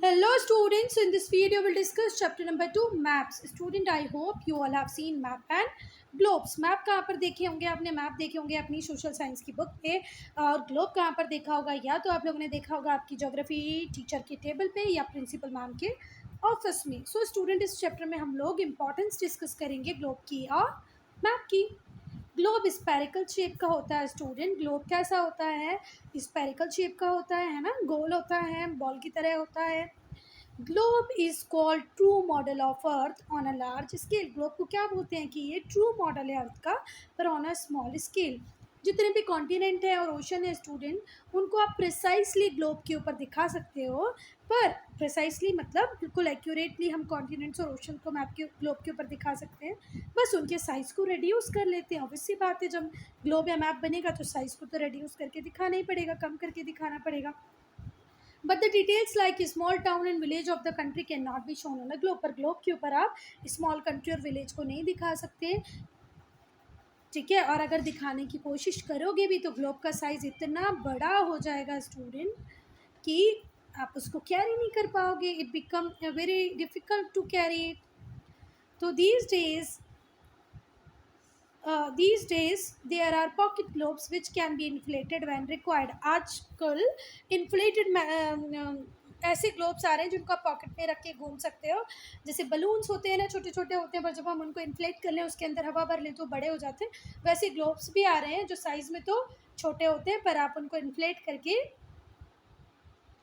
Hello students, in this video we'll discuss chapter number 2 maps. Student, I hope you all have seen map and globes. map कहाँ पर देखे होंगे आपने? Map देखे होंगे अपनी सोशल साइंस की बुक पे, और ग्लोब कहाँ पर देखा होगा? या तो आप लोगों ने देखा होगा आपकी ज्योग्राफी टीचर के टेबल पे या प्रिंसिपल मैम के ऑफिस में. सो स्टूडेंट, इस चैप्टर में हम लोग इम्पॉर्टेंस डिस्कस करेंगे ग्लोब की और मैप की. ग्लोब स्पेरिकल शेप का होता है स्टूडेंट. ग्लोब कैसा होता है? स्पेरिकल शेप का होता है ना, गोल होता है, बॉल की तरह होता है. Globe is called true model of earth on a large scale. Globe को क्या बोलते हैं कि ये ट्रू मॉडल है अर्थ का, पर ऑन अ स्मॉल स्केल. जितने भी कॉन्टिनेंट है और ओशन है स्टूडेंट, उनको आप प्रिसाइसली ग्लोब के ऊपर दिखा सकते हो. पर प्रिसाइसली मतलब बिल्कुल एक्यूरेटली हम कॉन्टिनेंट्स और ओशन को मैप के ग्लोब के ऊपर दिखा सकते हैं. बस उनके साइज़ को रिड्यूस कर लेते हैं. ऑब्वियस सी बात है, जब ग्लोब या मैप बनेगा तो साइज़ को तो रिड्यूस करके दिखाना ही पड़ेगा, कम करके दिखाना पड़ेगा. But the details like small town and village of the country can not be shown on the globe. पर ग्लोब के ऊपर आप स्मॉल कंट्री और विलेज को नहीं दिखा सकते, ठीक है. और अगर दिखाने की कोशिश करोगे भी तो ग्लोब का साइज़ इतना बड़ा हो जाएगा स्टूडेंट कि आप उसको कैरी नहीं कर पाओगे. It become very difficult to carry it. तो these days there are pocket globes which can be inflated when required. आजकल inflated ऐसे ग्लोब्स आ रहे हैं जिनको आप पॉकेट में रख के घूम सकते हो. जैसे बलून्स होते हैं ना, छोटे छोटे होते हैं, पर जब हम उनको इन्फ्लेट कर लें, उसके अंदर हवा भर लें तो बड़े हो जाते हैं. वैसे ग्लोब्स भी आ रहे हैं जो साइज़ में तो छोटे होते हैं, पर आप उनको इन्फ्लेट करके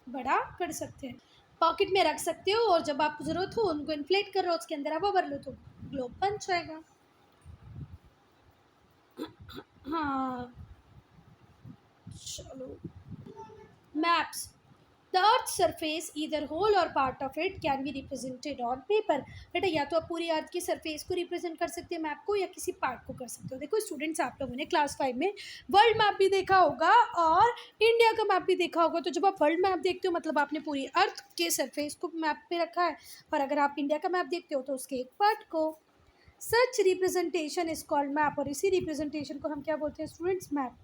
बड़ा कर सकते हैं, पॉकेट में रख सकते हो. और जब आपको ज़रूरत हो उनको इन्फ्लेट कर लो, उसके अंदर हवा भर लो तो ग्लोब बन जाएगा. हाँ, चलो. Maps. The earth surface either whole or part of it can be represented on paper. बेटा, या तो आप पूरी अर्थ की सरफेस को रिप्रेजेंट कर सकते हैं मैप को, या किसी पार्ट को कर सकते हो. देखो स्टूडेंट्स, आप लोगों ने क्लास 5 में वर्ल्ड मैप भी देखा होगा और इंडिया का मैप भी देखा होगा. तो जब आप वर्ल्ड मैप देखते हो मतलब आपने पूरी अर्थ के सरफेस को मैप पे रखा है, और अगर आप इंडिया का मैप देखते हो तो उसके एक पार्ट को. सच रिप्रेजेंटेशन इज कॉल्ड मैप. और इसी रिप्रेजेंटेशन को हम क्या बोलते हैं स्टूडेंट्स? मैप.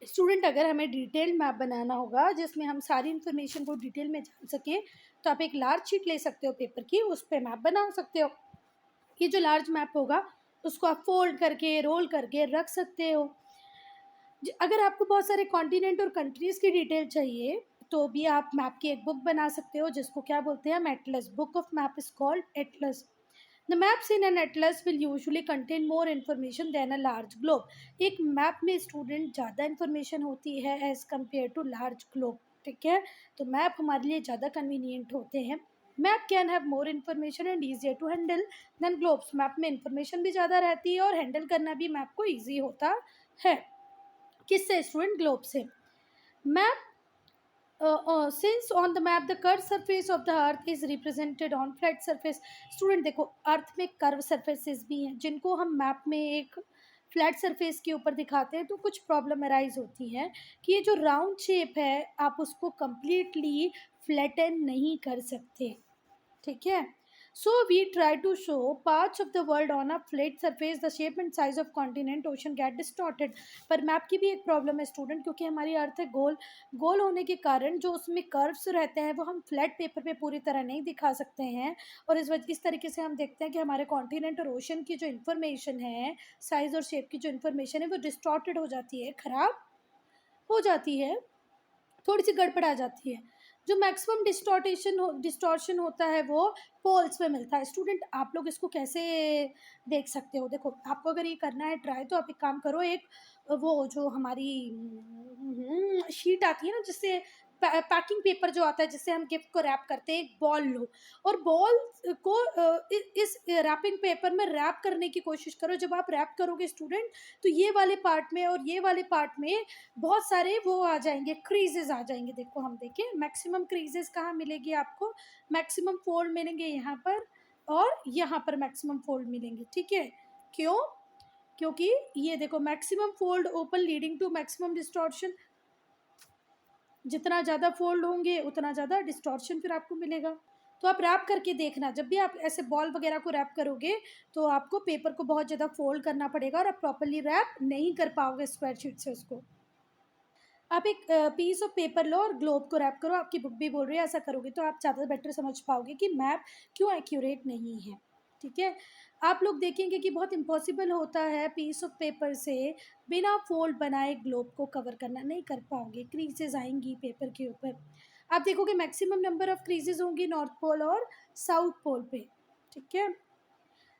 स्टूडेंट, अगर हमें डिटेल मैप बनाना होगा जिसमें हम सारी इन्फॉर्मेशन को डिटेल में जान सकें, तो आप एक लार्ज शीट ले सकते हो पेपर की, उस पर मैप बना सकते हो. ये जो लार्ज मैप होगा उसको आप फोल्ड करके रोल करके रख सकते हो. अगर आपको बहुत सारे कॉन्टिनेंट और कंट्रीज़ की डिटेल चाहिए तो भी आप मैप की एक बुक बना सकते हो, जिसको क्या बोलते हैं? हम Atlas. Book of map is called Atlas. The maps in an atlas will usually contain more information than a large globe. एक मैप में स्टूडेंट ज़्यादा इन्फॉर्मेशन होती है as compare to large globe, ठीक है. तो मैप हमारे लिए ज़्यादा कन्वीनियंट होते हैं. Map can have more information and easier to handle than globes. Map में इन्फॉर्मेशन भी ज़्यादा रहती है और हैंडल करना भी मैप को ईजी होता है. किससे स्टूडेंट? ग्लोब से. Map since on the map the curved surface of the earth is represented on flat surface. Student देखो, अर्थ में कर्व सरफेसेस भी हैं जिनको हम मैप में एक फ्लैट सरफेस के ऊपर दिखाते हैं. तो कुछ प्रॉब्लम अराइज होती है कि ये जो राउंड शेप है आप उसको कम्प्लीटली फ्लैटन नहीं कर सकते, ठीक है. So we try to show parts of the world on a flat surface. The shape and size of continent ocean get distorted. पर मैप की भी एक प्रॉब्लम है स्टूडेंट, क्योंकि हमारी अर्थ है गोल. गोल होने के कारण जो उसमें कर्व्स रहते हैं वो हम फ्लैट पेपर पे पूरी तरह नहीं दिखा सकते हैं. और इस तरीके से हम देखते हैं कि हमारे कॉन्टिनेंट और ओशन की जो इन्फॉर्मेशन है, साइज़ और शेप की जो इन्फॉर्मेशन है, वो डिस्टॉर्टेड हो जाती है, ख़राब हो जाती है, थोड़ी सी गड़बड़ा जाती है. जो मैक्सिमम डिस्टॉर्शन होता है वो पोल्स पे मिलता है. स्टूडेंट, आप लोग इसको कैसे देख सकते हो? देखो, आपको अगर ये करना है ट्राई, तो आप एक काम करो, एक वो जो हमारी शीट आती है ना, जिससे पैकिंग पेपर जो आता है जिससे हम गिफ्ट को रैप करते हैं, एक बॉल लो और बॉल को इस रैपिंग पेपर में रैप करने की कोशिश करो. जब आप रैप करोगे स्टूडेंट, तो ये वाले पार्ट में और ये वाले पार्ट में बहुत सारे वो आ जाएंगे, क्रीजेस आ जाएंगे. देखो, हम देखें मैक्सिमम क्रीजेस कहाँ मिलेगी आपको? मैक्सिमम फोल्ड मिलेंगे यहाँ पर, और यहाँ पर मैक्सिमम फोल्ड मिलेंगे, ठीक है. क्यों? क्योंकि ये देखो, maximum fold open leading to maximum distortion. जितना ज़्यादा फोल्ड होंगे उतना ज़्यादा डिस्टॉर्शन फिर आपको मिलेगा. तो आप रैप करके देखना, जब भी आप ऐसे बॉल वगैरह को रैप करोगे तो आपको पेपर को बहुत ज़्यादा फोल्ड करना पड़ेगा और आप प्रॉपरली रैप नहीं कर पाओगे स्क्वायर शीट से उसको. आप एक पीस ऑफ पेपर लो और ग्लोब को रैप करो, आपकी बुक भी बोल रही है ऐसा करोगे तो आप ज़्यादा बेटर समझ पाओगे कि मैप क्यों एक्यूरेट नहीं है। ठीक है, आप लोग देखेंगे कि बहुत इम्पॉसिबल होता है पीस ऑफ पेपर से बिना फोल्ड बनाए ग्लोब को कवर करना, नहीं कर पाओगे, क्रीजेज आएंगी पेपर के ऊपर। आप देखोगे मैक्सिमम नंबर ऑफ क्रीजेज होंगी नॉर्थ पोल और साउथ पोल पे। ठीक है,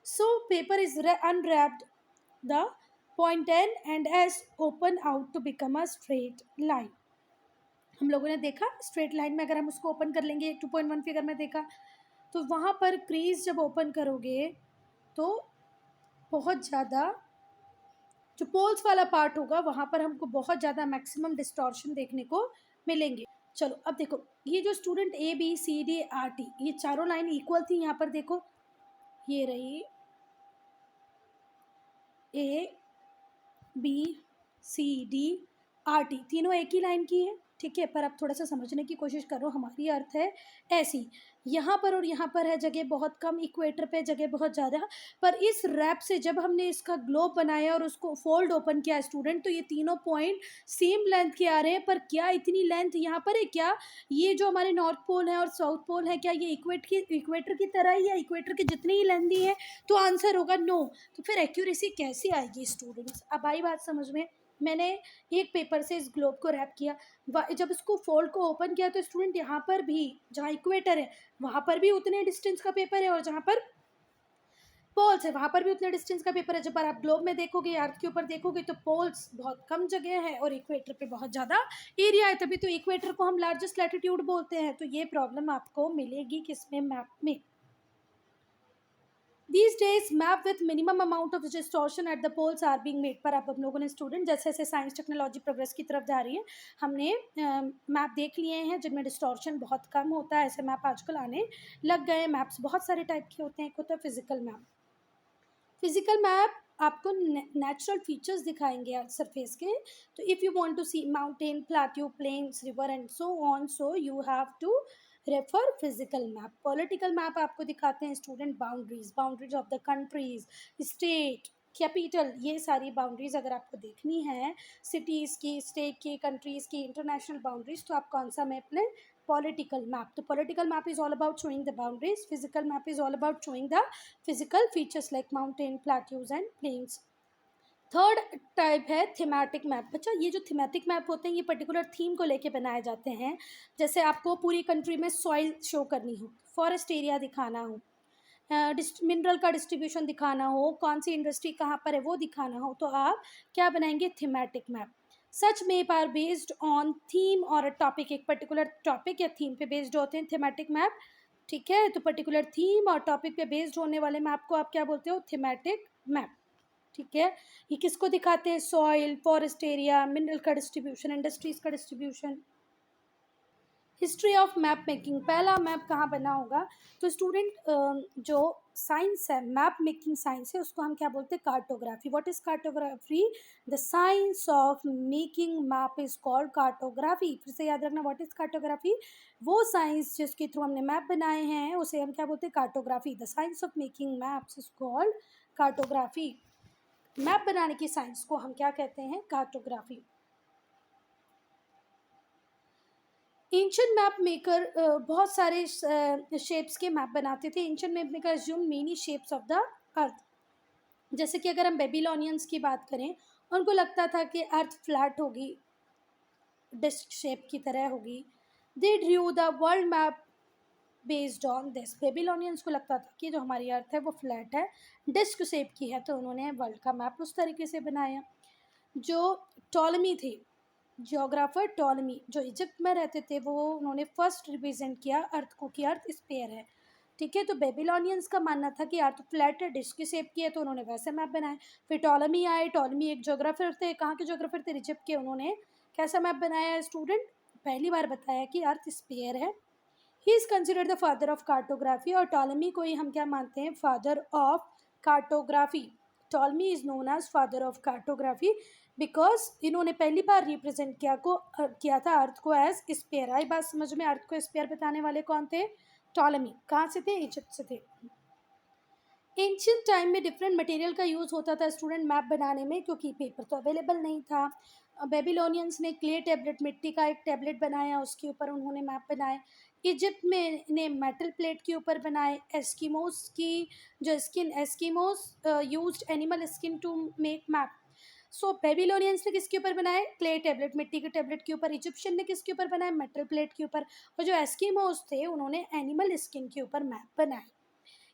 so paper is unwrapped, the point N and S open out to become a straight line। हम लोगों ने देखा स्ट्रेट लाइन में अगर हम उसको ओपन कर लेंगे 2.1 फिगर में देखा, तो वहाँ पर क्रीज जब ओपन करोगे तो बहुत ज़्यादा जो पोल्स वाला पार्ट होगा वहाँ पर हमको बहुत ज़्यादा मैक्सिमम डिस्टॉर्शन देखने को मिलेंगे। चलो अब देखो, ये जो student A B C D R T ये चारों लाइन इक्वल थी, यहाँ पर देखो ये रही A B C D R T, तीनों एक ही लाइन की है। ठीक है, पर अब थोड़ा सा समझने की कोशिश करो, हमारी अर्थ है ऐसी, यहाँ पर और यहाँ पर है जगह बहुत कम, इक्वेटर पे जगह बहुत ज़्यादा। पर इस रैप से जब हमने इसका ग्लोब बनाया और उसको फोल्ड ओपन किया स्टूडेंट, तो ये तीनों पॉइंट सेम लेंथ के आ रहे हैं। पर क्या इतनी लेंथ यहाँ पर है क्या? ये जो हमारे नॉर्थ पोल है और साउथ पोल है, क्या ये इक्वेटर की तरह ही, या इक्वेटर के जितने ही लेंथी है? तो आंसर होगा नो। तो फिर एक्यूरेसी कैसे आएगी स्टूडेंट्स? अब आई बात समझ में। मैंने एक पेपर से इस ग्लोब को रैप किया, जब इसको फोल्ड को ओपन किया तो स्टूडेंट यहाँ पर भी जहाँ इक्वेटर है वहाँ पर भी उतने डिस्टेंस का पेपर है, और जहाँ पर पोल्स है वहाँ पर भी उतने डिस्टेंस का पेपर है। जब आप ग्लोब में देखोगे, अर्थ के ऊपर देखोगे, तो पोल्स बहुत कम जगह है और इक्वेटर पे बहुत ज़्यादा एरिया है, तभी तो इक्वेटर को हम लार्जेस्ट लैटिट्यूड बोलते हैं। तो ये प्रॉब्लम आपको मिलेगी किसमें? मैप में। These days map with minimum amount of distortion at the poles are being made। पर अब हम लोगों ने स्टूडेंट जैसे जैसे साइंस टेक्नोलॉजी प्रोग्रेस की तरफ जा रही है, हमने मैप देख लिए हैं जिनमें डिस्टॉर्शन बहुत कम होता है। ऐसे मैप आजकल आने लग गए। मैप्स बहुत सारे टाइप के होते हैं। एक होता है फिजिकल मैप। फिजिकल मैप आपको नेचुरल फीचर्स दिखाएंगे सरफेस के। तो if you want to see mountain, plateau, plains, river and so on, so you have to refer physical map. Political map आपको दिखाते हैं student boundaries of the countries, state, capital, ये सारी boundaries अगर आपको देखनी है सिटीज़ की, स्टेट की, कंट्रीज़ की, इंटरनेशनल बाउंड्रीज, तो आप कौन सा मैप लें? Political map। तो political map is all about showing the boundaries, physical map is all about showing the physical features like mountain, plateaus and plains। Third type है thematic map. अच्छा, ये जो थीमेटिक मैप होते हैं ये particular theme को लेके बनाए जाते हैं। जैसे आपको पूरी कंट्री में सॉइल शो करनी हो, फॉरेस्ट एरिया दिखाना हो, मिनरल का डिस्ट्रीब्यूशन दिखाना हो, कौन सी इंडस्ट्री कहाँ पर है वो दिखाना हो, तो आप क्या बनाएंगे? Thematic map. Such map are based on theme or a topic. एक पर्टिकुलर टॉपिक या थीम पे बेस्ड होते हैं थीमेटिक मैप। ठीक है, तो पर्टिकुलर थीम और टॉपिक पे बेस्ड होने वाले मैप को आप क्या बोलते हो? Thematic map. ठीक है, ये किसको दिखाते हैं? सॉइल, फॉरेस्ट एरिया, मिनरल का डिस्ट्रीब्यूशन, इंडस्ट्रीज का distribution. History of map making. पहला मैप कहाँ बना होगा? तो स्टूडेंट जो साइंस है, मैप मेकिंग साइंस है, उसको हम क्या बोलते हैं? Cartography. What is cartography? The science of making map is called cartography. फिर से याद रखना, व्हाट इज कार्टोग्राफी? वो साइंस जिसके थ्रू हमने मैप बनाए हैं उसे हम क्या बोलते हैं? Cartography. The science of making maps is called cartography. Map बनाने की साइंस को हम क्या कहते हैं? कार्टोग्राफी। एंशियंट मैप मेकर बहुत सारे शेप्स के मैप बनाते थे। Ancient map maker assume many shapes of the earth. जैसे कि अगर हम बेबीलोनियंस की बात करें, उनको लगता था कि अर्थ फ्लैट होगी, डिस्क शेप की तरह होगी। दे Drew the world map based on this. Babylonians को लगता था कि जो हमारी अर्थ है वो फ्लैट है, डिस्क शेप की है, तो उन्होंने वर्ल्ड का मैप उस तरीके से बनाया। जो टॉलमी थे, जियोग्राफर टॉलमी, जो इजिप्ट में रहते थे, वो उन्होंने फर्स्ट रिप्रेजेंट किया अर्थ को कि अर्थ स्फीयर है। ठीक है, तो बेबीलोनियंस का मानना था कि अर्थ फ्लैट है, डिस्क की शेप की है, तो उन्होंने वैसे मैप बनाए। फिर टॉलमी आए। टॉलमी एक जियोग्राफर थे। कहाँ के जियोग्राफर थे? इजिप्ट के। उन्होंने कैसा मैप बनाया है स्टूडेंट? पहली बार बताया कि अर्थ स्फीयर है। He is considered the father of cartography. और टॉलमी को ही हम क्या मानते हैं? Father of cartography. Ptolemy is known as father of cartography because इन्होंने पहली बार रिप्रेजेंट किया था अर्थ को एज स्पेयर। आई बात समझ में? अर्थ को स्पेयर बताने वाले कौन थे? टॉलमी। कहाँ से थे? इजिप्ट से थे। एंशियंट टाइम में डिफरेंट मटेरियल का यूज़ होता था स्टूडेंट मैप बनाने में, क्योंकि पेपर तो अवेलेबल नहीं था। बेबीलोनियंस ने क्ले टैबलेट, मिट्टी का एक टैबलेट बनाया, उसके ऊपर उन्होंने मैप बनाए। इजिप्ट में ने मेटल प्लेट के ऊपर बनाए। एस्किमोस की जो skin, Eskimos used animal skin to make map. So Babylonians ने किसके ऊपर बनाए? क्ले टैबलेट, मिट्टी के टैबलेट के ऊपर। इजिप्शियन ने किसके ऊपर बनाए? मेटल प्लेट के ऊपर। और जो एस्किमोस थे उन्होंने एनिमल स्किन के ऊपर मैप बनाए।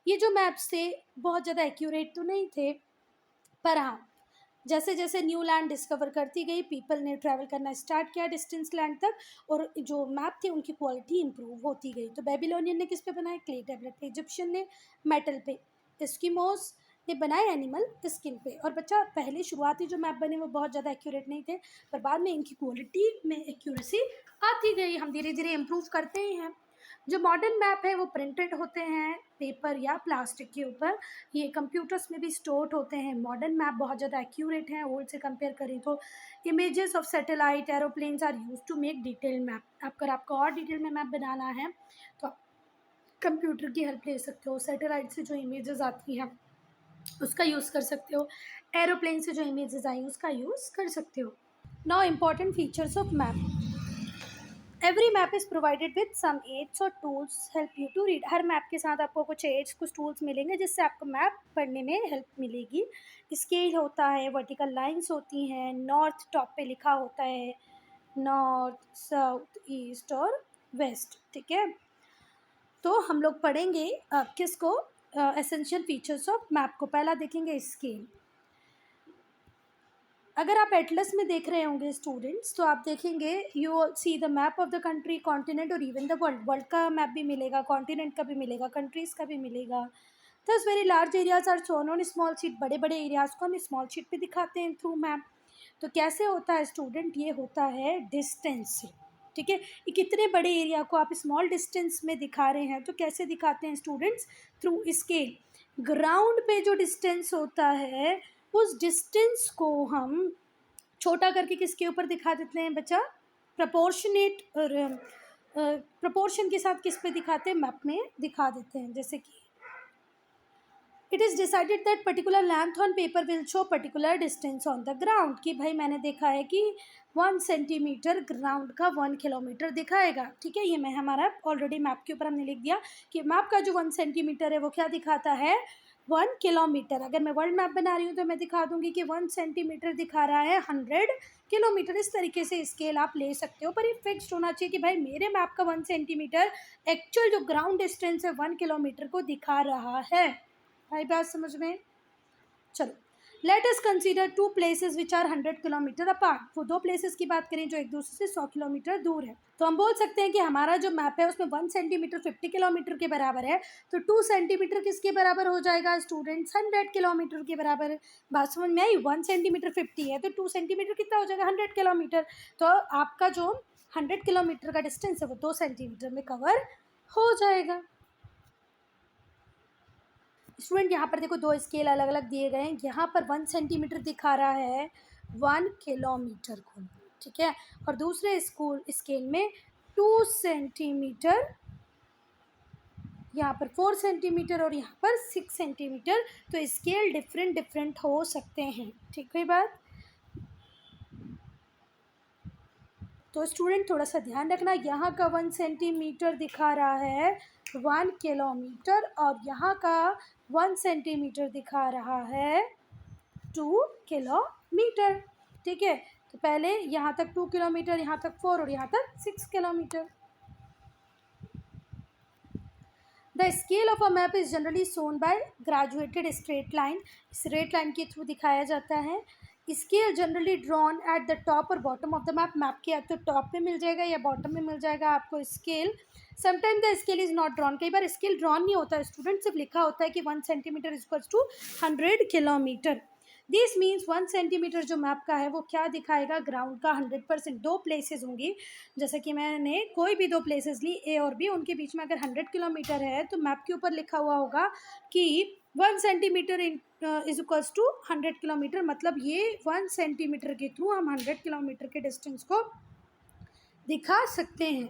ये जो मैप्स थे बहुत ज़्यादा एक्यूरेट तो नहीं थे, पर हाँ, जैसे जैसे न्यू लैंड डिस्कवर करती गई, पीपल ने ट्रैवल करना स्टार्ट किया डिस्टेंस लैंड तक, और जो मैप थे उनकी क्वालिटी इंप्रूव होती गई। तो बेबीलोनियन ने किस पे बनाए? क्ले टैबलेट पे। इजिप्शियन ने मेटल पे। एस्किमोस ने बनाए एनिमल स्किन पे। और बच्चा, पहले शुरुआती जो मैप बने वो बहुत ज़्यादा एक्यूरेट नहीं थे, पर बाद में इनकी क्वालिटी में एक्यूरेसी आती गई। हम धीरे धीरे इम्प्रूव करते ही हैं। जो मॉडर्न मैप है वो प्रिंटेड होते हैं पेपर या प्लास्टिक के ऊपर। ये कंप्यूटर्स में भी स्टोर्ड होते हैं। मॉडर्न मैप बहुत ज़्यादा एक्यूरेट हैं ओल्ड से कंपेयर करें तो। Images of satellite, aeroplanes are use to make detail map. अगर आपको और डिटेल में मैप बनाना है तो आप कंप्यूटर की हेल्प ले सकते हो। सैटेलाइट से जो इमेजेस आती हैं उसका यूज़ कर सकते हो। एरोप्लेन से जो इमेजेस आई उसका यूज़ कर सकते हो। Now important features of map. Every map is provided with some aids और tools help you to read. हर मैप के साथ आपको कुछ एड्स, कुछ टूल्स मिलेंगे जिससे आपको मैप पढ़ने में हेल्प मिलेगी। स्केल होता है, वर्टिकल लाइंस होती हैं, नॉर्थ टॉप पे लिखा होता है, नॉर्थ, साउथ, ईस्ट और वेस्ट। ठीक है, तो हम लोग पढ़ेंगे किसको? एसेंशियल फीचर्स ऑफ मैप को। पहला देखेंगे स्केल। अगर आप एटलस में देख रहे होंगे स्टूडेंट्स, तो आप देखेंगे you see the map of the country, continent और इवन द वर्ल्ड। वर्ल्ड का मैप भी मिलेगा, कॉन्टिनेंट का भी मिलेगा, कंट्रीज़ का भी मिलेगा। Thus very large areas are shown on small sheet. बड़े बड़े एरियाज़ को हम स्मॉल शीट पे दिखाते हैं थ्रू मैप। तो कैसे होता है स्टूडेंट? ये होता है डिस्टेंस से। ठीक है, ये कितने बड़े एरिया को आप स्मॉल डिस्टेंस में दिखा रहे हैं, तो कैसे दिखाते हैं स्टूडेंट्स? Through scale. ग्राउंड पे जो डिस्टेंस होता है उस डिस्टेंस को हम छोटा करके किसके ऊपर दिखा देते हैं बच्चा? प्रपोर्शनेट, और प्रपोर्शन के साथ किस पे दिखाते हैं? मैप में दिखा देते हैं। जैसे कि it is decided that particular length on paper will show particular distance on the ground. कि भाई मैंने देखा है कि 1 सेंटीमीटर ग्राउंड का 1 किलोमीटर दिखाएगा। ठीक है, ये मैं हमारा ऑलरेडी मैप के ऊपर हमने लिख दिया कि मैप का जो 1 सेंटीमीटर है वो क्या दिखाता है? 1 किलोमीटर। अगर मैं वर्ल्ड मैप बना रही हूँ तो मैं दिखा दूंगी कि 1 सेंटीमीटर दिखा रहा है 100 किलोमीटर। इस तरीके से स्केल आप ले सकते हो, पर ये फिक्स्ड होना चाहिए कि भाई मेरे मैप का 1 सेंटीमीटर एक्चुअल जो ग्राउंड डिस्टेंस है 1 किलोमीटर को दिखा रहा है। भाई बात समझ में? चलो, let us consider 2 places which are 100 kilometre apart. वो 2 प्लेसेस की बात करें जो एक दूसरे से 100 किलोमीटर दूर है। तो हम बोल सकते हैं कि हमारा जो मैप है उसमें 1 सेंटीमीटर 50 किलोमीटर के बराबर है, तो 2 सेंटीमीटर किसके बराबर हो जाएगा स्टूडेंट्स? 100 किलोमीटर के बराबर। बात समझ में आई? 1 सेंटीमीटर 50 है तो 2 सेंटीमीटर कितना हो जाएगा? 100 किलोमीटर। तो आपका जो 100 किलोमीटर का डिस्टेंस है वो 2 सेंटीमीटर में कवर हो जाएगा। स्टूडेंट यहाँ पर देखो 2 स्केल अलग अलग दिए गए हैं। यहाँ पर 1 सेंटीमीटर दिखा रहा है 1 किलोमीटर को। ठीक है, और दूसरे स्केल में 2 सेंटीमीटर, यहाँ पर 4 सेंटीमीटर और यहाँ पर 6 सेंटीमीटर। तो स्केल डिफरेंट डिफरेंट हो सकते हैं। ठीक है बात? तो स्टूडेंट थोड़ा सा ध्यान रखना, यहाँ का 1 सेंटीमीटर दिखा रहा है 1 किलोमीटर, और यहाँ का 1 सेंटीमीटर दिखा रहा है 2 किलोमीटर। ठीक है, तो पहले यहाँ तक 2 किलोमीटर, यहाँ तक 4 और यहाँ तक 6 किलोमीटर। The scale of a map is generally shown by graduated straight line. Straight line के थ्रू दिखाया जाता है। Scale generally drawn at the top और bottom of the map. Map के या तो टॉप पे मिल जाएगा या बॉटम में मिल जाएगा आपको scale. Sometime the scale is not drawn. कई बार स्केल ड्रॉन नहीं होता है स्टूडेंट, सिर्फ लिखा होता है कि 1 centimetre equals to 100 kilometre. This means 1 centimetre जो मैप का है वो क्या दिखाएगा? ग्राउंड का 100%। 2 प्लेसेस होंगी, जैसे कि मैंने कोई भी 2 प्लेसेस ली ए और बी, उनके बीच में अगर 100 किलोमीटर है तो मैप के ऊपर लिखा हुआ होगा कि 1 centimetre is equals to 100 kilometre. मतलब ये 1 सेंटीमीटर के थ्रू हम 100 किलोमीटर के डिस्टेंस को दिखा सकते हैं।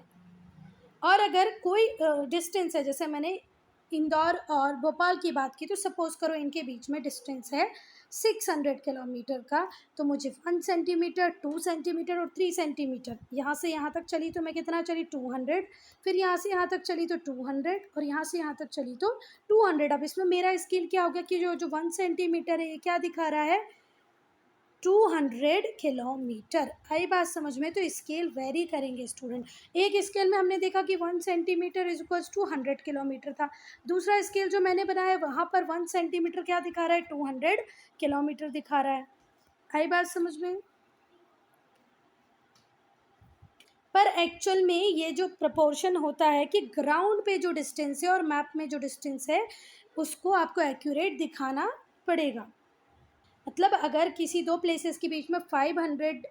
और अगर कोई डिस्टेंस है, जैसे मैंने इंदौर और भोपाल की बात की तो सपोज़ करो इनके बीच में डिस्टेंस है 600 किलोमीटर का, तो मुझे 1 सेंटीमीटर, 2 सेंटीमीटर और 3 सेंटीमीटर, यहाँ से यहाँ तक चली तो मैं कितना चली 200, फिर यहाँ से यहाँ तक चली तो 200 और यहाँ से यहाँ तक चली तो 200। अब इसमें मेरा स्केल क्या हो गया कि जो 1 सेंटीमीटर है ये क्या दिखा रहा है 200 किलोमीटर। आई बात समझ में? तो स्केल वेरी करेंगे स्टूडेंट। एक स्केल में हमने देखा कि 1 centimetre is equals to 100 kilometre था, दूसरा स्केल जो मैंने बनाया वहाँ पर 1 सेंटीमीटर क्या दिखा रहा है 200 किलोमीटर दिखा रहा है। आई बात समझ में? पर एक्चुअल में ये जो प्रपोर्शन होता है कि ग्राउंड पे जो डिस्टेंस है और मैप में जो डिस्टेंस है उसको आपको एक्यूरेट दिखाना पड़ेगा। मतलब अगर किसी दो प्लेसेस के बीच में 500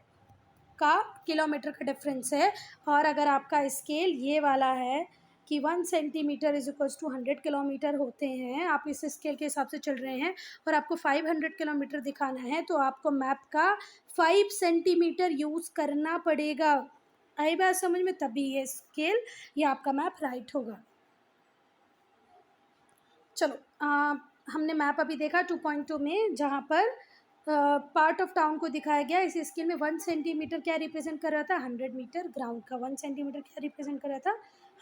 का किलोमीटर का डिफरेंस है और अगर आपका स्केल ये वाला है कि 1 centimetre is equals to 100 kilometre होते हैं, आप इस स्केल के हिसाब से चल रहे हैं और आपको 500 किलोमीटर दिखाना है तो आपको मैप का 5 सेंटीमीटर यूज़ करना पड़ेगा। आई बात समझ में? तभी ये स्केल या आपका मैप राइट होगा। चलो हमने मैप अभी देखा 2.2 में, जहाँ पर पार्ट ऑफ टाउन को दिखाया गया। इस स्केल में 1 सेंटीमीटर क्या रिप्रेजेंट कर रहा था 100 मीटर ग्राउंड का, 1 सेंटीमीटर क्या रिप्रेजेंट कर रहा था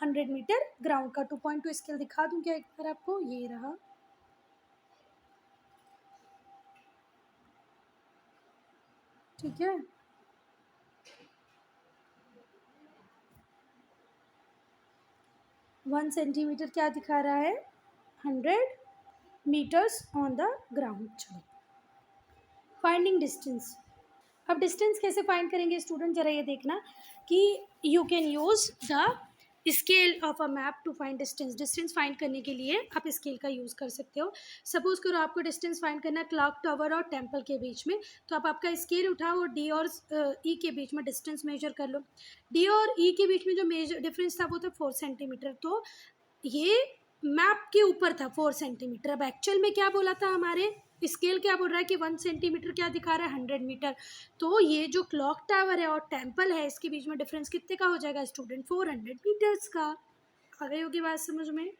100 मीटर ग्राउंड का। 2.2 स्केल दिखा दूँ क्या एक बार आपको? ये रहा। ठीक है, 1 सेंटीमीटर क्या दिखा रहा है 100 मीटर्स ऑन द ग्राउंड। चलो फाइंडिंग डिस्टेंस। अब डिस्टेंस कैसे फाइंड करेंगे स्टूडेंट, ज़रा ये देखना कि you can use the scale of a map to find distance. Distance find करने के लिए आप स्केल का यूज़ कर सकते हो। सपोज़ करो आपको डिस्टेंस फाइंड करना है क्लॉक टावर और टेम्पल के बीच में, तो आप आपका स्केल उठाओ और डी और ई के बीच में डिस्टेंस मेजर कर लो। डी और ई के बीच में जो मेजर डिफरेंस था वो था 4 सेंटीमीटर, तो ये मैप के ऊपर था 4 सेंटीमीटर। अब एक्चुअल में क्या बोला था हमारे स्केल, क्या बोल रहा है कि 1 सेंटीमीटर क्या दिखा रहा है 100 मीटर। तो ये जो क्लॉक टावर है और टेम्पल है इसके बीच में डिफरेंस कितने का हो जाएगा स्टूडेंट 400 मीटर्स का। आ गई होगी बात समझ में?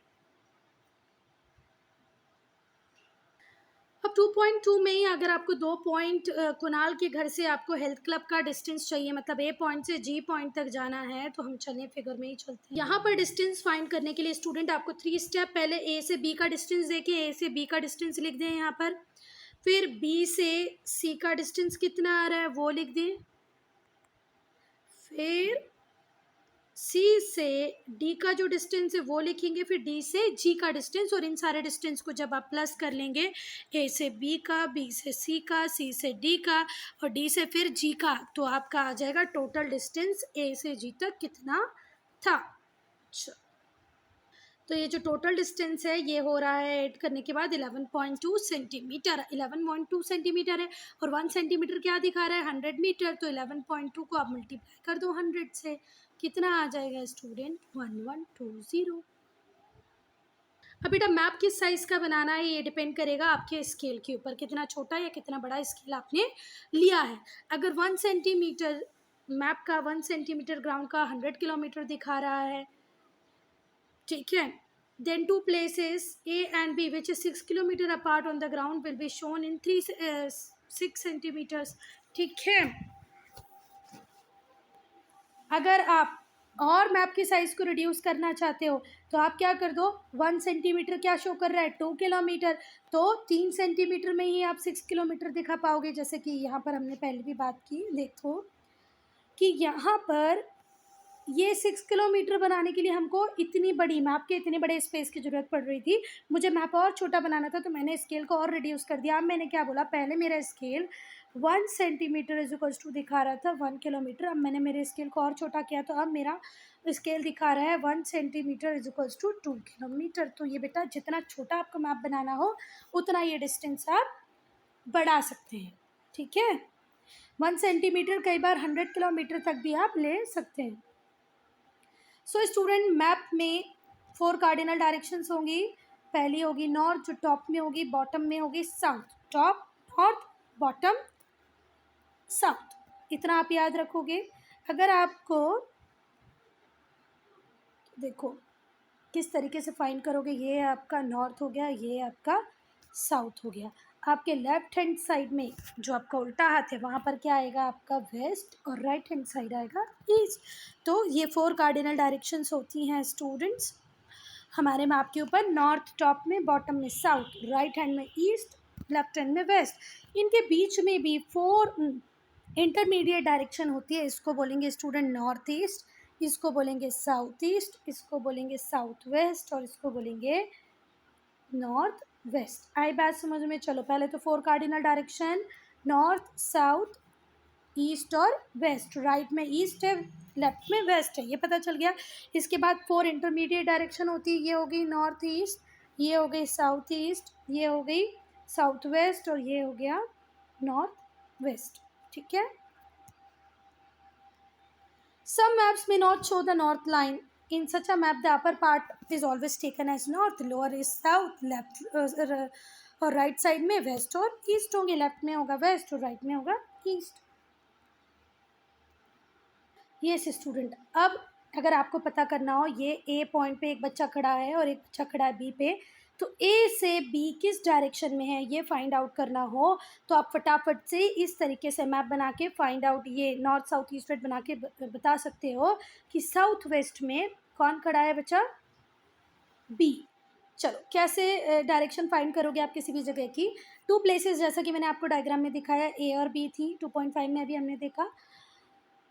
अब 2.2 में ही अगर आपको 2 पॉइंट कुणाल के घर से आपको हेल्थ क्लब का डिस्टेंस चाहिए, मतलब ए पॉइंट से जी पॉइंट तक जाना है, तो हम चलें फिगर में ही चलते हैं। यहाँ पर डिस्टेंस फाइंड करने के लिए स्टूडेंट आपको 3 स्टेप, पहले ए से बी का डिस्टेंस देखें, ए से बी का डिस्टेंस लिख दें यहाँ पर, फिर बी से सी का डिस्टेंस कितना आ रहा है वो लिख दें, फिर सी से डी का जो डिस्टेंस है वो लिखेंगे, फिर डी से जी का डिस्टेंस, और इन सारे डिस्टेंस को जब आप प्लस कर लेंगे ए से बी का, बी से सी का, सी से डी का और डी से फिर जी का, तो आपका आ जाएगा टोटल डिस्टेंस ए से जी तक कितना था। तो ये जो टोटल डिस्टेंस है ये हो रहा है ऐड करने के बाद 11.2 सेंटीमीटर। 11.2 सेंटीमीटर है और 1 सेंटीमीटर क्या दिखा रहा है 100 मीटर, तो 11.2 को आप मल्टीप्लाई कर दो 100 से, कितना आ जाएगा स्टूडेंट 1120। अब बेटा मैप किस साइज़ का बनाना है ये डिपेंड करेगा आपके स्केल के ऊपर, कितना छोटा या कितना बड़ा स्केल आपने लिया है। अगर 1 सेंटीमीटर मैप का 1 सेंटीमीटर ग्राउंड का 100 किलोमीटर दिखा रहा है, ठीक है, then two places A and B which is 6 kilometer apart on the ground will be shown in 6 centimeters। ठीक है, अगर आप और मैप की साइज़ को रिड्यूस करना चाहते हो तो आप क्या कर दो, 1 सेंटीमीटर क्या शो कर रहा है 2 किलोमीटर, तो 3 सेंटीमीटर में ही आप 6 किलोमीटर दिखा पाओगे। जैसे कि यहाँ पर हमने पहले भी बात की, देखो कि यहाँ पर ये 6 किलोमीटर बनाने के लिए हमको इतनी बड़ी मैप के इतने बड़े स्पेस की ज़रूरत पड़ रही थी। मुझे मैप और छोटा बनाना था तो मैंने स्केल को और रिड्यूस कर दिया। अब मैंने क्या बोला, पहले मेरा scale 1 centimetre is equals to दिखा रहा था 1 किलोमीटर, अब मैंने मेरे स्केल को और छोटा किया तो अब मेरा स्केल दिखा रहा है 1 centimetre is equals to 2 kilometre. तो ये बेटा जितना छोटा आपको मैप बनाना हो उतना ये डिस्टेंस आप बढ़ा सकते हैं। ठीक है, 1 सेंटीमीटर कई बार 100 किलोमीटर तक भी आप ले सकते हैं। सो स्टूडेंट मैप में 4 कार्डिनल डायरेक्शंस होंगी। पहली होगी नॉर्थ जो टॉप में होगी, बॉटम में होगी south, top north bottom south, इतना आप याद रखोगे। अगर आपको देखो किस तरीके से फाइंड करोगे, ये आपका नॉर्थ हो गया, ये आपका साउथ हो गया। आपके लेफ्ट हैंड साइड में जो आपका उल्टा हाथ है वहाँ पर क्या आएगा, आपका वेस्ट, और राइट हैंड साइड आएगा ईस्ट। तो ये 4 कार्डिनल डायरेक्शंस होती हैं स्टूडेंट्स हमारे मैप के ऊपर। नॉर्थ टॉप में, बॉटम में साउथ, राइट हैंड में ईस्ट, लेफ्ट हैंड में वेस्ट। इनके बीच में भी 4 इंटरमीडिएट डायरेक्शन होती है। इसको बोलेंगे स्टूडेंट नॉर्थ ईस्ट, इसको बोलेंगे साउथ ईस्ट, इसको बोलेंगे साउथ वेस्ट, और इसको बोलेंगे नॉर्थ वेस्ट। आई बात समझ में? चलो पहले तो 4 cardinal direction, north, south, east और वेस्ट। राइट में ईस्ट है, लेफ्ट में वेस्ट है, ये पता चल गया। इसके बाद 4 इंटरमीडिएट डायरेक्शन होती है। ये हो गई नॉर्थ ईस्ट, ये हो गई साउथ ईस्ट, ये हो गई साउथ वेस्ट, और ये हो गया नॉर्थ वेस्ट। ठीक है। Some maps may not show the north line. In such a map, the upper part is always taken as north, lower is south, left और right side में west और east होंगे। left में होगा west और right में होगा east। Yes student, अब अगर आपको पता करना हो ये ए पॉइंट पे एक बच्चा खड़ा है और एक बच्चा खड़ा है बी पे, तो ए से बी किस डायरेक्शन में है ये फाइंड आउट करना हो तो आप फटाफट से इस तरीके से मैप बना के फाइंड आउट, ये नॉर्थ साउथ ईस्ट वेस्ट बना के बता सकते हो कि साउथ वेस्ट में कौन खड़ा है बच्चा, बी। चलो कैसे डायरेक्शन फाइंड करोगे आप किसी भी जगह की। 2 प्लेसेस जैसा कि मैंने आपको डायग्राम में दिखाया, ए और बी थी। 2.5 में अभी हमने देखा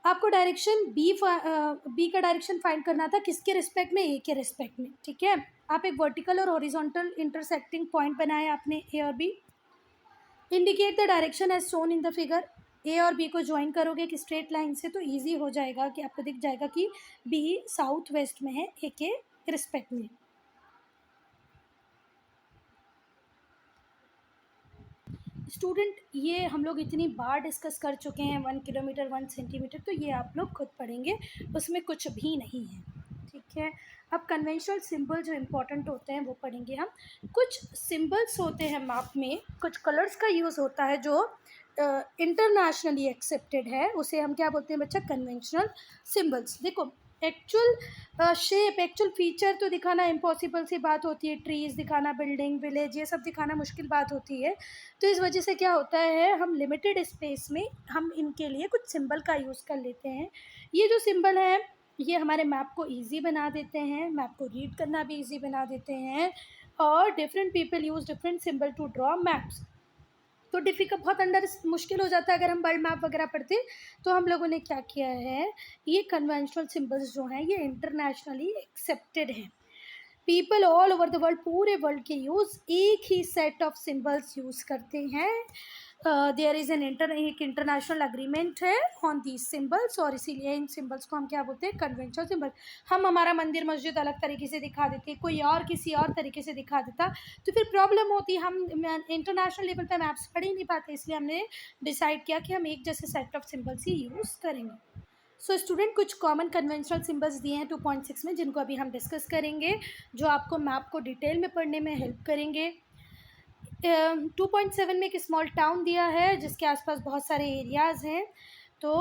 आपको डायरेक्शन बी का डायरेक्शन फाइंड करना था किसके रिस्पेक्ट में, ए के रिस्पेक्ट में। ठीक है, आप एक वर्टिकल और हॉरिजॉन्टल इंटरसेक्टिंग पॉइंट बनाया आपने ए और B. Indicate the direction as shown in the figure. A और बी को ज्वाइन करोगे कि स्ट्रेट लाइन से तो इजी हो जाएगा कि आपको दिख जाएगा कि बी साउथ वेस्ट में है ए के रिस्पेक्ट में। स्टूडेंट ये हम लोग इतनी बार डिस्कस कर चुके हैं 1 किलोमीटर 1 सेंटीमीटर, तो ये आप लोग खुद पढ़ेंगे, उसमें कुछ भी नहीं है। ठीक है, अब कन्वेंशनल सिंबल जो इम्पोर्टेंट होते हैं वो पढ़ेंगे हम। कुछ सिंबल्स होते हैं मैप में, कुछ कलर्स का यूज़ होता है जो इंटरनेशनली एक्सेप्टेड है, उसे हम क्या बोलते हैं बच्चा, कन्वेंशनल सिंबल्स। देखो एक्चुअल शेप, एक्चुअल फीचर तो दिखाना इम्पॉसिबल सी बात होती है, ट्रीज़ दिखाना, बिल्डिंग, विलेज, ये सब दिखाना मुश्किल बात होती है। तो इस वजह से क्या होता है, हम लिमिटेड स्पेस में हम इनके लिए कुछ सिंबल का यूज़ कर लेते हैं। ये जो सिंबल है ये हमारे मैप को ईजी बना देते हैं, मैप को रीड करना भी ईजी बना देते हैं, और different people use different symbol to draw maps. तो डिफ़िकल्ट बहुत अंडर मुश्किल हो जाता है अगर हम वर्ल्ड मैप वगैरह पढ़ते, तो हम लोगों ने क्या किया है, ये कन्वेंशनल सिंबल्स जो हैं ये इंटरनेशनली एक्सेप्टेड हैं। People all over the world, पूरे वर्ल्ड के यूज़ एक ही सेट ऑफ सिंबल्स यूज़ करते हैं। देयर इज़ एक इंटरनेशनल अग्रीमेंट है ऑन दीज सिंबल्स, और इसीलिए इन सिंबल्स को हम क्या बोलते हैं, कन्वेंशनल सिंबल। हम हमारा मंदिर मस्जिद अलग तरीके से दिखा देते, कोई और किसी और तरीके से दिखा देता, तो फिर प्रॉब्लम होती, हम इंटरनेशनल लेवल पे मैप्स पढ़ ही नहीं पाते। इसलिए हमने डिसाइड किया कि हम एक जैसे set of symbols he use करेंगे। सो स्टूडेंट कुछ कॉमन कन्वेंशनल सिंबल्स दिए हैं 2.6 में, जिनको अभी हम डिस्कस करेंगे, जो आपको मैप को डिटेल में पढ़ने में हेल्प करेंगे। 2.7 में एक स्मॉल टाउन दिया है जिसके आसपास बहुत सारे एरियाज़ हैं, तो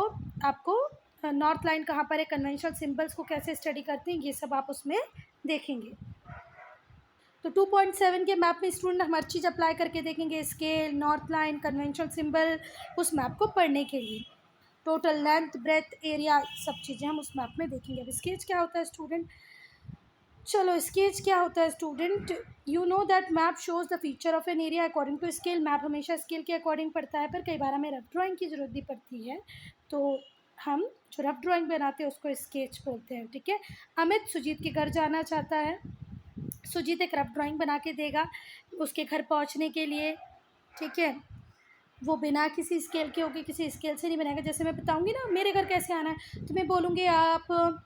आपको नॉर्थ लाइन कहाँ पर है, कन्वेंशनल सिंबल्स को कैसे स्टडी करते हैं, ये सब आप उसमें देखेंगे। तो 2.7 के मैप में स्टूडेंट हम हर चीज़ अप्लाई करके देखेंगे, scale, north line, conventional symbol, उस मैप को पढ़ने के लिए। टोटल लेंथ, ब्रेथ, एरिया, सब चीज़ें हम उस मैप में देखेंगे। अब स्केच क्या होता है स्टूडेंट, चलो स्केच क्या होता है student, you know that map shows the feature of an area according to scale. Map हमेशा स्केल के अकॉर्डिंग पड़ता है, पर कई बार हमें रफ ड्राइंग की ज़रूरत भी पड़ती है, तो हम जो रफ ड्राइंग बनाते हैं उसको स्केच बोलते हैं। ठीक है, अमित सुजीत के घर जाना चाहता है, सुजीत एक रफ ड्राइंग बना के देगा उसके घर पहुंचने के लिए। ठीक है, वो बिना किसी स्केल के होगी, किसी स्केल से नहीं बनाएगा। जैसे मैं बताऊंगी ना मेरे घर कैसे आना है, तो मैं बोलूँगी आप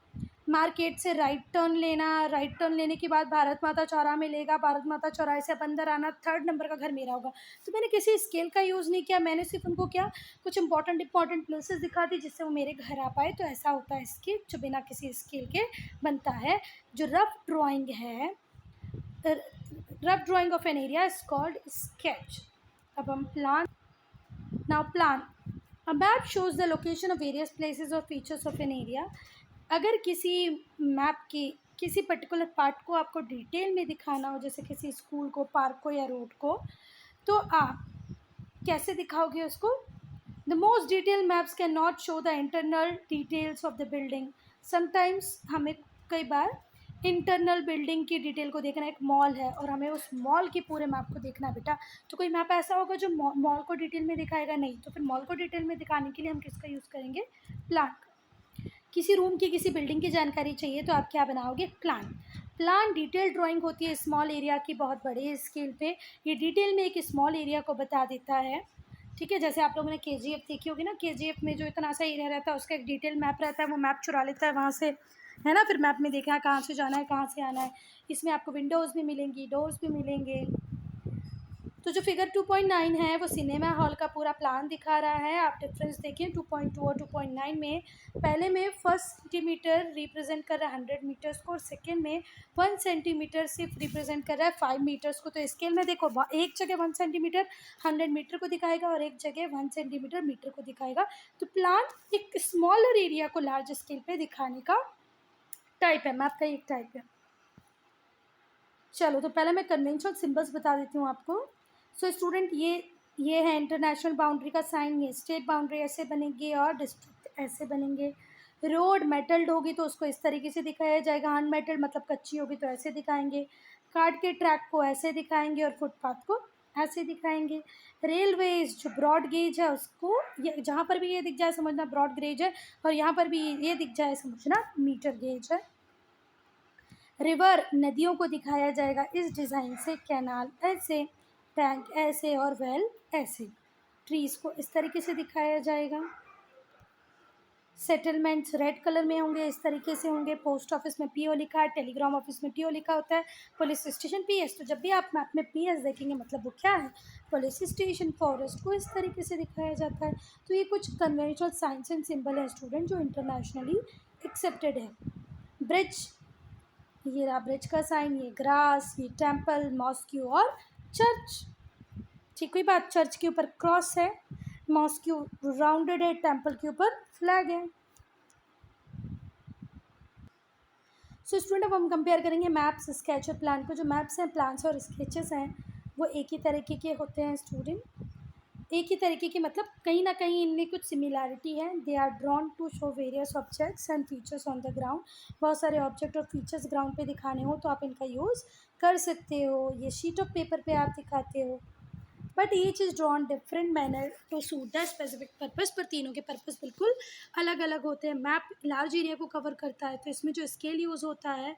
मार्केट से राइट टर्न लेना, राइट टर्न लेने के बाद भारत माता चौराहा मिलेगा, भारत माता चौराहे से आप अंदर आना, 3rd नंबर का घर मेरा होगा। तो मैंने किसी स्केल का यूज़ नहीं किया, मैंने सिर्फ उनको क्या कुछ इंपॉर्टेंट प्लेसेस दिखा दी जिससे वो मेरे घर आ पाए। तो ऐसा होता है स्केच जो बिना किसी स्केल के बनता है। जो रफ ड्राइंग है, rough drying of an area is called sketch. अब हम plan, now plan, a map shows the location of various places और फीचर्स ऑफ एन एरिया। अगर किसी मैप किसी पर्टिकुलर पार्ट को आपको डिटेल में दिखाना हो, जैसे किसी स्कूल को, पार्क को या रोड को, तो आप कैसे दिखाओगे उसको? The most detail maps can not show the internal details of the building. Sometimes हमें कई बार इंटरनल बिल्डिंग की डिटेल को देखना, एक मॉल है और हमें उस मॉल के पूरे मैप को देखना है बेटा, तो कोई मैप ऐसा होगा जो मॉल को डिटेल में दिखाएगा नहीं, तो फिर मॉल को डिटेल में दिखाने के लिए हम किसका यूज़ करेंगे? प्लान। किसी रूम की, किसी बिल्डिंग की जानकारी चाहिए तो आप क्या बनाओगे? प्लान। प्लान डिटेल ड्राइंग होती है स्मॉल एरिया की, बहुत बड़े स्केल पे ये डिटेल में एक स्मॉल एरिया को बता देता है। ठीक है, जैसे आप लोगों ने KGF देखी होगी ना, KGF में जो इतना सा एरिया रहता है उसका एक डिटेल मैप रहता है, वो मैप चुरा लेता है वहाँ से, है ना, फिर मैप में देखना है कहाँ से जाना है, कहाँ से आना है। इसमें आपको विंडोज़ भी मिलेंगी, डोर्स भी मिलेंगे। तो जो फिगर 2.9 है वो सिनेमा हॉल का पूरा प्लान दिखा रहा है। आप डिफरेंस देखें 2.2 और 2.9 में। पहले में 1 सेंटीमीटर रिप्रेजेंट कर रहा है 100 मीटर्स को, और सेकेंड में 1 सेंटीमीटर सिर्फ रिप्रेजेंट कर रहा है 5 मीटर्स को। तो स्केल में देखो, एक जगह 1 सेंटीमीटर 100 मीटर को दिखाएगा और एक जगह 1 सेंटीमीटर मीटर को दिखाएगा। तो प्लान एक स्मॉलर एरिया को लार्ज स्केल पे दिखाने का टाइप है, मैप का एक टाइप है। चलो, तो पहले मैं कन्वेंशनल सिंबल्स बता देती हूँ आपको। सो स्टूडेंट, ये है इंटरनेशनल बाउंड्री का साइन, ये स्टेट बाउंड्री ऐसे बनेगी और डिस्ट्रिक्ट ऐसे बनेंगे। रोड मेटल्ड होगी तो उसको इस तरीके से दिखाया जाएगा, अनमेटल्ड मतलब कच्ची होगी तो ऐसे दिखाएंगे। कार्ड के ट्रैक को ऐसे दिखाएंगे और फुटपाथ को ऐसे दिखाएंगे। रेलवेज जो ब्रॉड गेज है उसको, जहाँ पर भी ये दिख जाए समझना ब्रॉड गेज है, और यहाँ पर भी ये दिख जाए समझना मीटर गेज है। रिवर नदियों को दिखाया जाएगा इस डिज़ाइन से, कैनाल ऐसे, टैंक ऐसे और वेल ऐसे। ट्रीज़ को इस तरीके से दिखाया जाएगा। सेटलमेंट्स रेड कलर में होंगे, इस तरीके से होंगे। पोस्ट ऑफिस में PO लिखा है, टेलीग्राम ऑफिस में TO लिखा होता है। Police station PS। तो जब भी आप मैप में PS देखेंगे मतलब वो क्या है? Police station. फॉरेस्ट को इस तरीके से दिखाया जाता है। तो ये कुछ कन्वेंशनल साइंस एंड सिंबल है स्टूडेंट, जो इंटरनेशनली एक्सेप्टेड है। ब्रिज, ये रहा ब्रिज का साइन, ये ग्रास, ये टेम्पल, मॉस्क्यू और चर्च। ठीक हुई बात, चर्च के ऊपर क्रॉस है, मॉस्क्यू राउंडेड है, टेम्पल के ऊपर फ्लैग है। सो स्टूडेंट, अब हम कंपेयर करेंगे मैप्स, स्केच और प्लान को। जो मैप्स हैं, प्लान्स और स्केचेस हैं वो एक ही तरीके के होते हैं स्टूडेंट, एक ही तरीके के मतलब कहीं ना कहीं इनमें कुछ सिमिलैरिटी है। They are drawn to show various objects and features on the ground. बहुत सारे ऑब्जेक्ट और फीचर्स ग्राउंड पे दिखाने हो तो आप इनका यूज़ कर सकते हो। ये शीट ऑफ पेपर पे आप दिखाते हो, but each is drawn different manner to suit the specific purpose. पर तीनों के पर्पज़ बिल्कुल अलग अलग होते हैं। मैप लार्ज एरिया को कवर करता है तो इसमें जो स्केल यूज़ होता है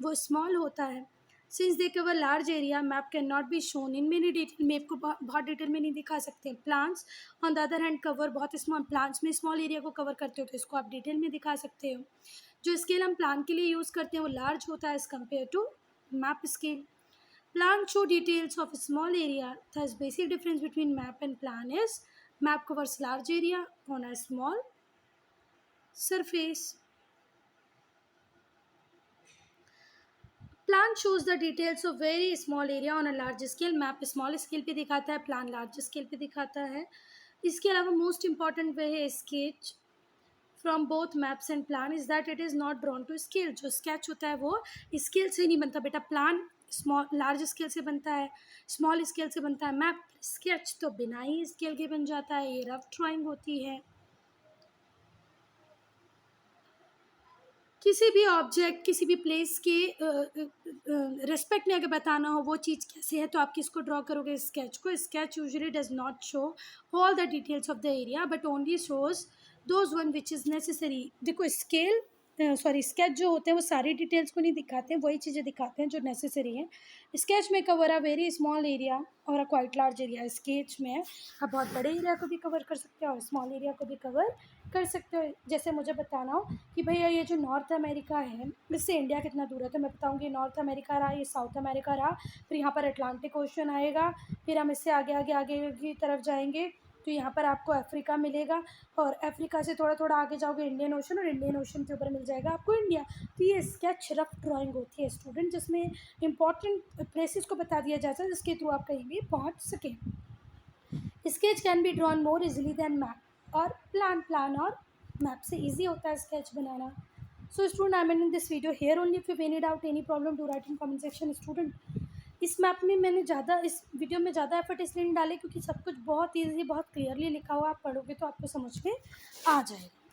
वो स्मॉल होता है। Since they cover large area, map can not be shown in many detail. Map को बहुत डिटेल में नहीं दिखा सकते। Plans on the other hand cover बहुत स्मॉल, प्लान्स में स्मॉल एरिया को कवर करते हो तो इसको आप डिटेल में दिखा सकते हो। जो स्केल हम प्लान के लिए यूज़ करते हैं वो लार्ज होता है as compare to map scale. Plan show details of a small area. Thus, basic difference between map and plan is map covers large area on a small surface. Plan shows the details of very small area on a large scale. Map small scale पे दिखाता है, plan large scale पे दिखाता है। इसके अलावा most important way है sketch from both maps and plan is that it is not drawn to scale. जो स्केच होता है वो स्केल से नहीं बनता बेटा, प्लान स्मॉल लार्ज स्केल से बनता है, स्मॉल स्केल से बनता है। मैप स्केच तो बिना ही स्केल के बन जाता है, ये रफ ड्राइंग होती है। किसी भी ऑब्जेक्ट, किसी भी प्लेस के रिस्पेक्ट में अगर बताना हो वो चीज़ कैसे है तो आप किसको ड्रॉ करोगे? स्केच को। Sketch usually does not show all the details of the area but only shows those one which is necessary. देखो स्केल स्केच जो होते हैं वो सारी डिटेल्स को नहीं दिखाते हैं, वही चीज़ें दिखाते हैं जो नेसेसरी हैं। स्केच में cover a very small area और अ क्वाइट लार्ज एरिया। स्केच में आप बहुत बड़े एरिया को भी कवर कर सकते हो और स्मॉल एरिया को भी कवर कर सकते हो। जैसे मुझे बताना हो कि भैया ये जो नॉर्थ अमेरिका है इससे इंडिया कितना दूर है, तो मैं बताऊँगी नॉर्थ अमेरिका रहा, ये साउथ अमेरिका रहा, फिर यहाँ पर अटलांटिक ओशन आएगा, फिर हम इससे आगे आगे आगे की तरफ जाएंगे तो यहाँ पर आपको अफ्रीका मिलेगा, और अफ्रीका से थोड़ा थोड़ा आगे जाओगे इंडियन ओशन, और इंडियन ओशन के ऊपर मिल जाएगा आपको इंडिया। तो ये स्केच रफ ड्राइंग होती है स्टूडेंट, जिसमें इंपॉर्टेंट प्लेसेस को बता दिया जाता है जिसके थ्रू आप कहीं भी पहुँच सकें। Sketch can be drawn more easily than map और प्लान और मैप से इजी होता है स्केच बनाना। So student I am in this video here only. If you any doubt any problem to write in comment section student. इस map में मैंने ज़्यादा इस वीडियो में ज़्यादा एफर्ट इसलिए नहीं डाले क्योंकि सब कुछ बहुत ईजी बहुत क्लियरली लिखा हुआ, आप पढ़ोगे तो आपको समझ में आ जाएगा।